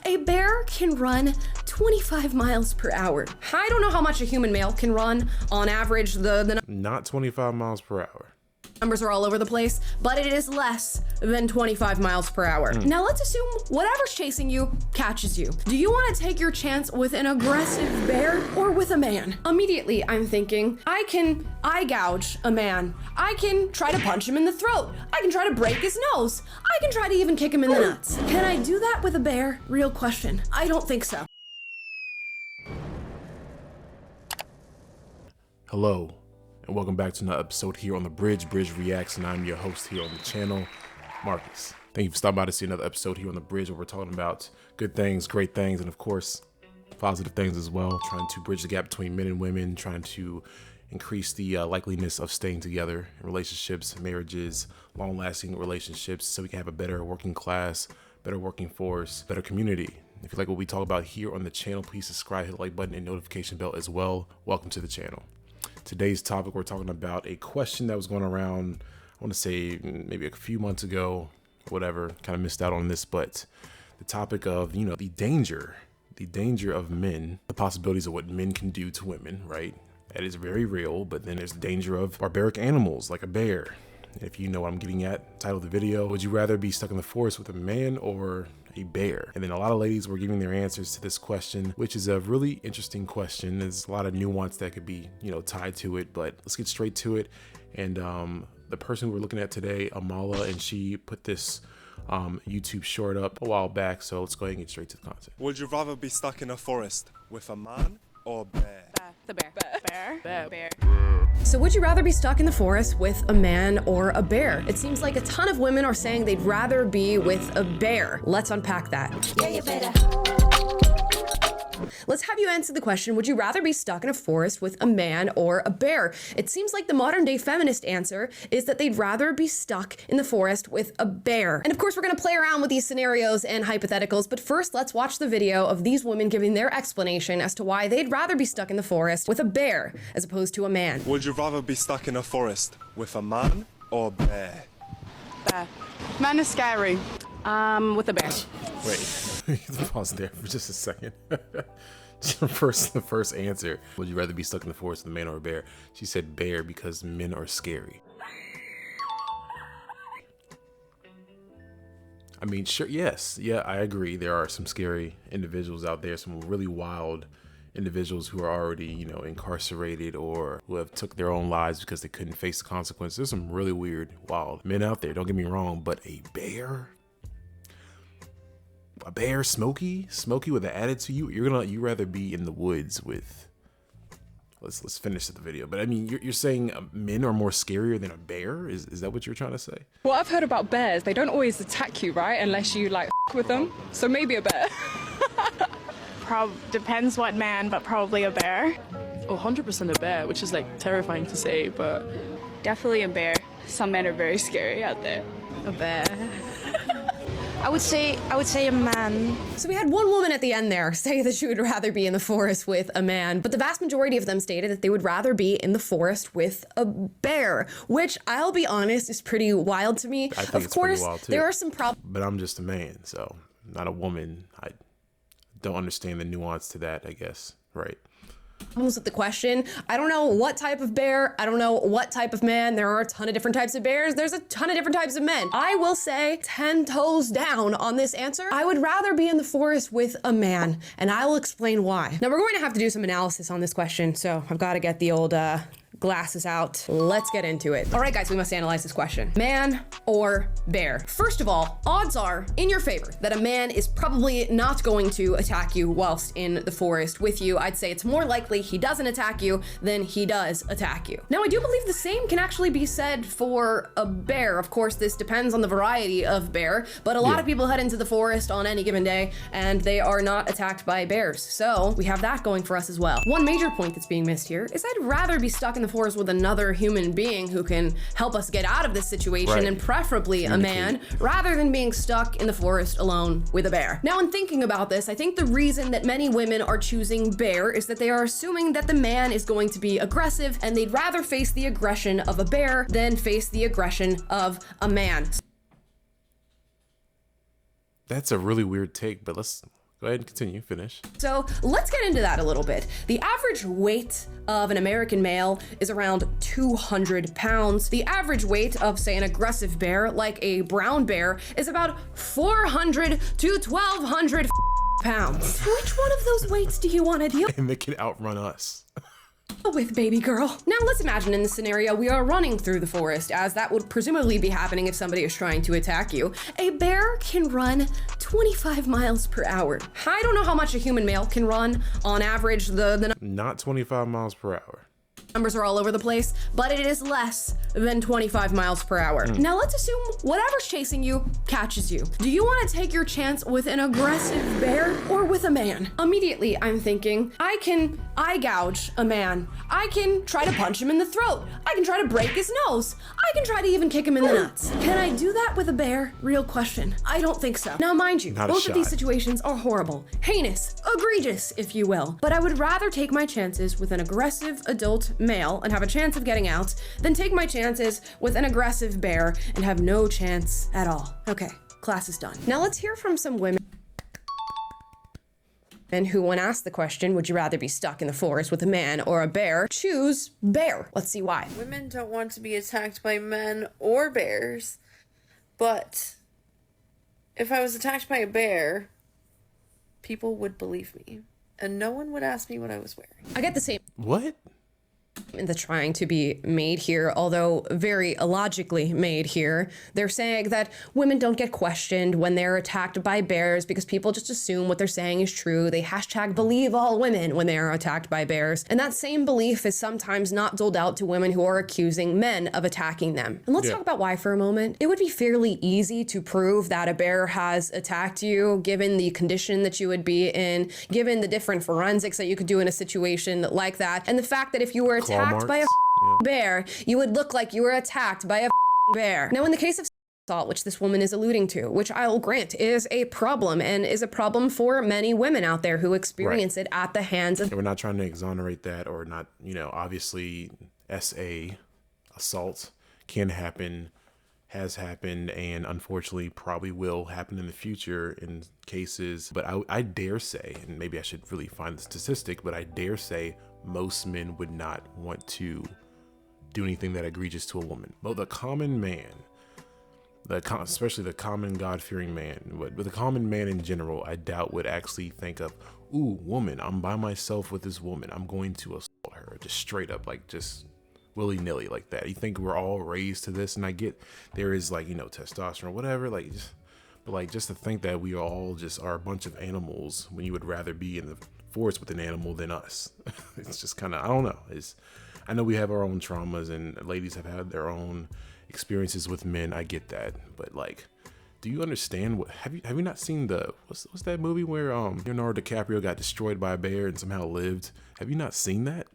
A bear can run 25 miles per hour. I don't know how much a human male can run on average. The Not 25 miles per hour. numbers are all over the place, but it is less than 25 miles per hour. Now let's assume whatever's chasing you catches you. Do you want to take your chance with an aggressive bear or with a man? Immediately, I'm thinking, I can eye gouge a man. I can try to punch him in the throat. I can try to break his nose. I can try to even kick him in the nuts. Can I do that with a bear? Real question. I don't think so. Hello, and welcome back to another episode here on the Bridge Reacts, and I'm your host here on the channel, Marcus. Thank you for stopping by to see another episode here on the Bridge, where we're talking about good things, great things, and of course, positive things as well. Trying to bridge the gap between men and women, trying to increase the likeliness of staying together in relationships, marriages, long-lasting relationships, so we can have a better working class, better working force, better community. If you like what we talk about here on the channel, please subscribe, hit the like button, and notification bell as well. Welcome to the channel. Today's topic, we're talking about a question that was going around, I want to say maybe a few months ago, whatever, kind of missed out on this, but the topic of, you know, the danger of men, the possibilities of what men can do to women, right? That is very real, but then there's the danger of barbaric animals like a bear. If you know what I'm getting at, title of the video, would you rather be stuck in the forest with a man or a bear? And then a lot of ladies were giving their answers to this question, which is a really interesting question. There's a lot of nuance that could be, you know, tied to it, but let's get straight to it. And the person we're looking at today, Amala, and she put this YouTube short up a while back, so let's go ahead and get straight to the content. Would you rather be stuck in a forest with a man or a bear? The bear. Bear. So would you rather be stuck in the forest with a man or a bear? It seems like a ton of women are saying they'd rather be with a bear. Let's unpack that. Yeah, you better. Let's have you answer the question, would you rather be stuck in a forest with a man or a bear? It seems like the modern day feminist answer is that they'd rather be stuck in the forest with a bear. And of course, we're gonna play around with these scenarios and hypotheticals, but first let's watch the video of these women giving their explanation as to why they'd rather be stuck in the forest with a bear as opposed to a man. Would you rather be stuck in a forest with a man or a bear? Bear. Man is scary. With a bear. Wait, pause there for just a second. The first answer, would you rather be stuck in the forest with a man or a bear? She said bear because men are scary. I mean, sure, yes, yeah, I agree. There are some scary individuals out there, some really wild individuals who are already, you know, incarcerated or who have took their own lives because they couldn't face the consequences. There's some really weird, wild men out there, don't get me wrong, but a bear? A bear, Smokey with an attitude. You rather be in the woods with. Let's finish the video. But I mean, you're saying men are more scarier than a bear? Is that what you're trying to say? Well, I've heard about bears. They don't always attack you, right? Unless you like with them. So maybe a bear. Depends what man, but probably a bear. Oh, 100% a bear, which is like terrifying to say, but Definitely a bear. Some men are very scary out there. a bear. I would say a man. So we had one woman at the end there say that she would rather be in the forest with a man, but the vast majority of them stated that they would rather be in the forest with a bear, which I'll be honest is pretty wild to me. I think of it's course, pretty wild too. there are some problems. But I'm just a man, so not a woman. I don't understand the nuance to that, I guess, right? With the question. I don't know what type of bear, I don't know what type of man. There are a ton of different types of bears. There's a ton of different types of men. I will say 10 toes down on this answer. I would rather be in the forest with a man, and I will explain why. Now we're going to have to do some analysis on this question, so I've got to get the old glasses out. Let's get into it. All right, guys, we must analyze this question. Man or bear? First of all, odds are in your favor that a man is probably not going to attack you whilst in the forest with you. I'd say it's more likely he doesn't attack you than he does attack you. Now, I do believe the same can actually be said for a bear. Of course, this depends on the variety of bear, but a lot of people head into the forest on any given day and they are not attacked by bears. So we have that going for us as well. One major point that's being missed here is I'd rather be stuck in the forest with another human being who can help us get out of this situation, and preferably a man, rather than being stuck in the forest alone with a bear. Now, in thinking about this, I think the reason that many women are choosing bear is that they are assuming that the man is going to be aggressive and they'd rather face the aggression of a bear than face the aggression of a man. That's a really weird take, but let's Go ahead and continue, finish. So let's get into that a little bit. The average weight of an American male is around 200 pounds. The average weight of, say, an aggressive bear, like a brown bear, is about 400 to 1,200 pounds. Which one of those weights do you want to deal And they can outrun us. with, baby girl? Now let's imagine in this scenario we are running through the forest, as that would presumably be happening if somebody is trying to attack you. A bear can run 25 miles per hour. I don't know how much a human male can run on average. The Not 25 miles per hour. numbers are all over the place, but it is less than 25 miles per hour. Now let's assume whatever's chasing you catches you. Do you want to take your chance with an aggressive bear or with a man? Immediately, I'm thinking, I can eye gouge a man. I can try to punch him in the throat. I can try to break his nose. I can try to even kick him in the nuts. Can I do that with a bear? Real question. I don't think so. Now, mind you, Not a both of these shot. situations are horrible, heinous, egregious, if you will. But I would rather take my chances with an aggressive adult male and have a chance of getting out than take my chances with an aggressive bear and have no chance at all. Okay, class is done. Now let's hear from some women who, when asked the question, would you rather be stuck in the forest with a man or a bear, choose bear. Let's see why. Women don't want to be attacked by men or bears, but if I was attacked by a bear, people would believe me, and no one would ask me what I was wearing. I get the same What? in the trying to be made here, although very illogically made here. They're saying that women don't get questioned when they're attacked by bears because people just assume what they're saying is true. They hashtag believe all women when they are attacked by bears. And that same belief is sometimes not doled out to women who are accusing men of attacking them. And let's talk about why for a moment. It would be fairly easy to prove that a bear has attacked you, given the condition that you would be in, given the different forensics that you could do in a situation like that, and the fact that if you were attacked by a Yeah. bear, you would look like you were attacked by a bear. Now, in the case of assault, which this woman is alluding to, which I'll grant is a problem and is a problem for many women out there who experience it at the hands of And we're not trying to exonerate that or not, obviously assault can happen, has happened, and unfortunately probably will happen in the future in cases. But I dare say, and maybe I should really find the statistic, but I dare say most men would not want to do anything that egregious to a woman. But the common man, especially the common God-fearing man, but the common man in general, I doubt would actually think of, ooh, woman, I'm by myself with this woman, I'm going to assault her, just straight up, like just willy-nilly like that. You think we're all raised to this, and I get there is testosterone, whatever, but just to think that we all just are a bunch of animals when you would rather be in the forest with an animal than us. It's just kind of, I don't know. I know we have our own traumas, and ladies have had their own experiences with men. I get that, but do you understand what? Have you not seen what's that movie where Leonardo DiCaprio got destroyed by a bear and somehow lived? Have you not seen that?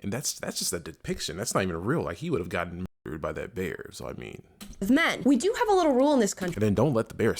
And that's just a depiction. That's not even real. Like, he would have gotten murdered by that bear. So I mean, men. We do have a little rule in this country. and then don't let the bear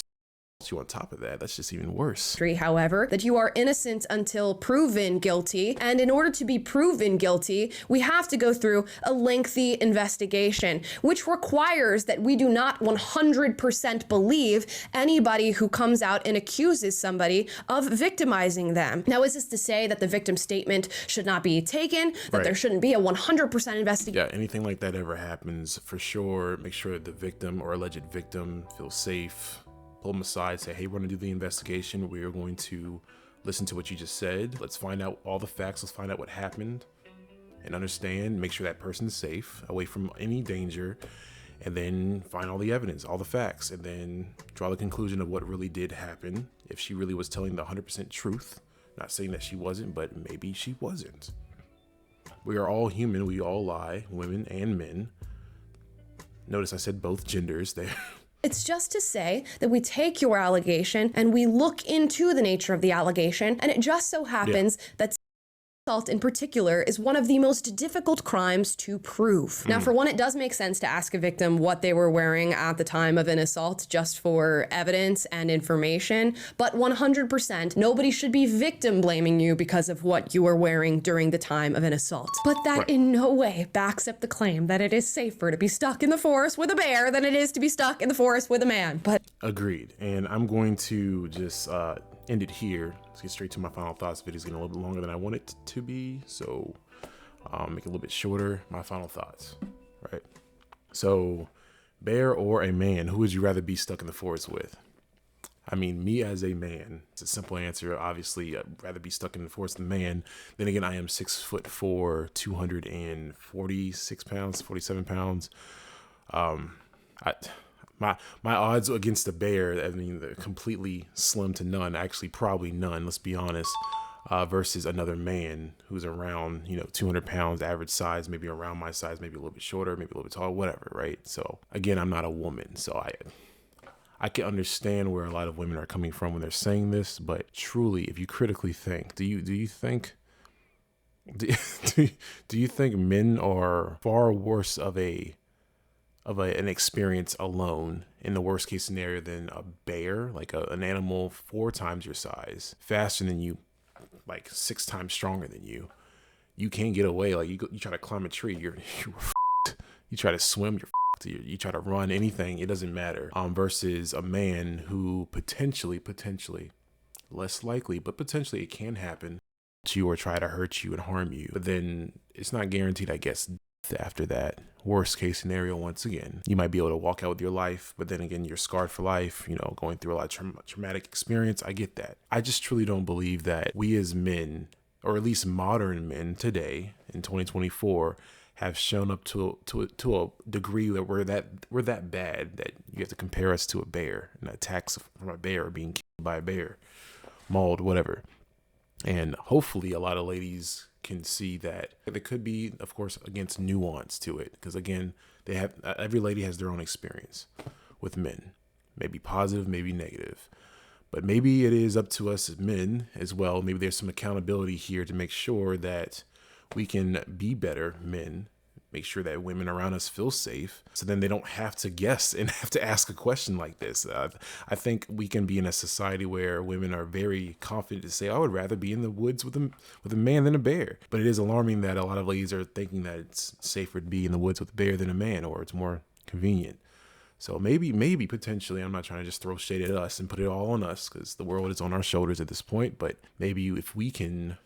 you on top of that. That's just even worse. However, that you are innocent until proven guilty. And in order to be proven guilty, we have to go through a lengthy investigation, which requires that we do not 100% believe anybody who comes out and accuses somebody of victimizing them. Now, is this to say that the victim statement should not be taken, that there shouldn't be a 100% investigation? Yeah, anything like that ever happens, for sure, make sure the victim or alleged victim feels safe. Pull them aside, say, hey, we're going to do the investigation. We're going to listen to what you just said. Let's find out all the facts. Let's find out what happened and understand, make sure that person's safe, away from any danger, and then find all the evidence, all the facts, and then draw the conclusion of what really did happen. If she really was telling the 100% truth, not saying that she wasn't, but maybe she wasn't. We are all human. We all lie, women and men. Notice I said both genders there. It's just to say that we take your allegation and we look into the nature of the allegation, and it just so happens that assault in particular is one of the most difficult crimes to prove. Now, for one, it does make sense to ask a victim what they were wearing at the time of an assault just for evidence and information, but 100%, nobody should be victim blaming you because of what you were wearing during the time of an assault. But that in no way backs up the claim that it is safer to be stuck in the forest with a bear than it is to be stuck in the forest with a man. But Agreed. And I'm going to just end it here. Let's get straight to my final thoughts. Video's getting a little bit longer than I want it to be, so make it a little bit shorter. My final thoughts, right? So, bear or a man, who would you rather be stuck in the forest with? I mean, me as a man, it's a simple answer. Obviously, I'd rather be stuck in the forest than man. Then again, I am 6'4", 246 pounds, 47 pounds. My odds against a bear, I mean, they're completely slim to none. Actually, probably none. Let's be honest. Versus another man who's around, 200 pounds, average size, maybe around my size, maybe a little bit shorter, maybe a little bit taller, whatever, right? So again, I'm not a woman, so I can understand where a lot of women are coming from when they're saying this, but truly, if you critically think, do you think men are far worse of an experience alone in the worst case scenario than a bear, like an animal 4 times your size, faster than you, like 6 times stronger than you? You can't get away. Like you try to climb a tree, you're f***ed. You try to swim, you're f***ed. You try to run, anything, it doesn't matter. Versus a man who potentially, less likely, but potentially it can happen to you or try to hurt you and harm you. But then it's not guaranteed, I guess, death after that. Worst case scenario, once again, you might be able to walk out with your life, but then again, you're scarred for life, going through a lot of traumatic experience. I get that. I just truly don't believe that we as men, or at least modern men today in 2024, have shown up to a degree that we're that bad that you have to compare us to a bear, and attacks from a bear, or being killed by a bear, mauled, whatever. And hopefully a lot of ladies can see that there could be, of course, against nuance to it, because again, every lady has their own experience with men, maybe positive, maybe negative. But maybe it is up to us as men as well. Maybe there's some accountability here to make sure that we can be better men, make sure that women around us feel safe, so then they don't have to guess and have to ask a question like this. I think we can be in a society where women are very confident to say, I would rather be in the woods with a man than a bear. But it is alarming that a lot of ladies are thinking that it's safer to be in the woods with a bear than a man, or it's more convenient. So maybe, potentially, I'm not trying to just throw shade at us and put it all on us, because the world is on our shoulders at this point. But maybe if we can,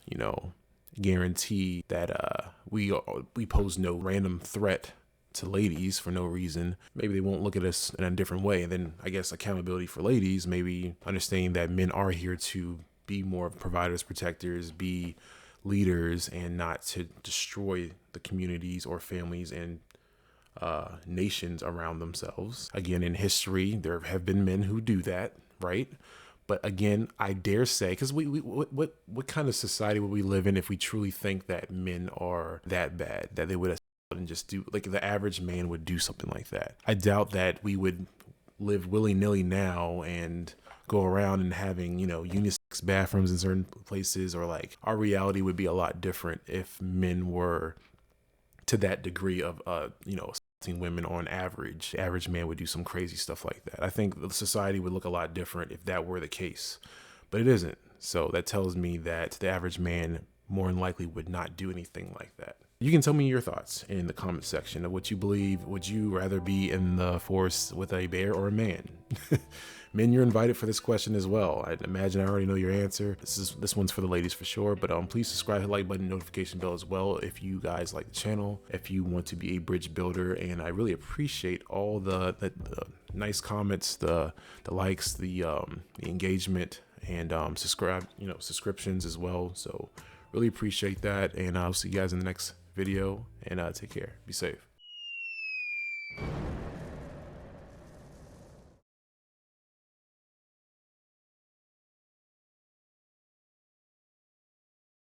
guarantee that we pose no random threat to ladies for no reason, maybe they won't look at us in a different way. And then I guess accountability for ladies, maybe understanding that men are here to be more providers, protectors, be leaders, and not to destroy the communities or families and nations around themselves. Again, in history, there have been men who do that, right? But again, I dare say, because what kind of society would we live in if we truly think that men are that bad, that they would and just do, like the average man would do something like that? I doubt that we would live willy-nilly now and go around and having, unisex bathrooms in certain places, or like our reality would be a lot different if men were to that degree of, women on average. The average man would do some crazy stuff like that. I think the society would look a lot different if that were the case, but it isn't. So that tells me that the average man more than likely would not do anything like that. You can tell me your thoughts in the comment section of what you believe. Would you rather be in the forest with a bear or a man? Men, you're invited for this question as well. I imagine I already know your answer. This one's for the ladies for sure, but please subscribe, hit the like button, notification bell as well if you guys like the channel, if you want to be a bridge builder. And I really appreciate all the nice comments, the likes, the engagement, and subscriptions as well. So really appreciate that, and I'll see you guys in the next video, and take care. Be safe.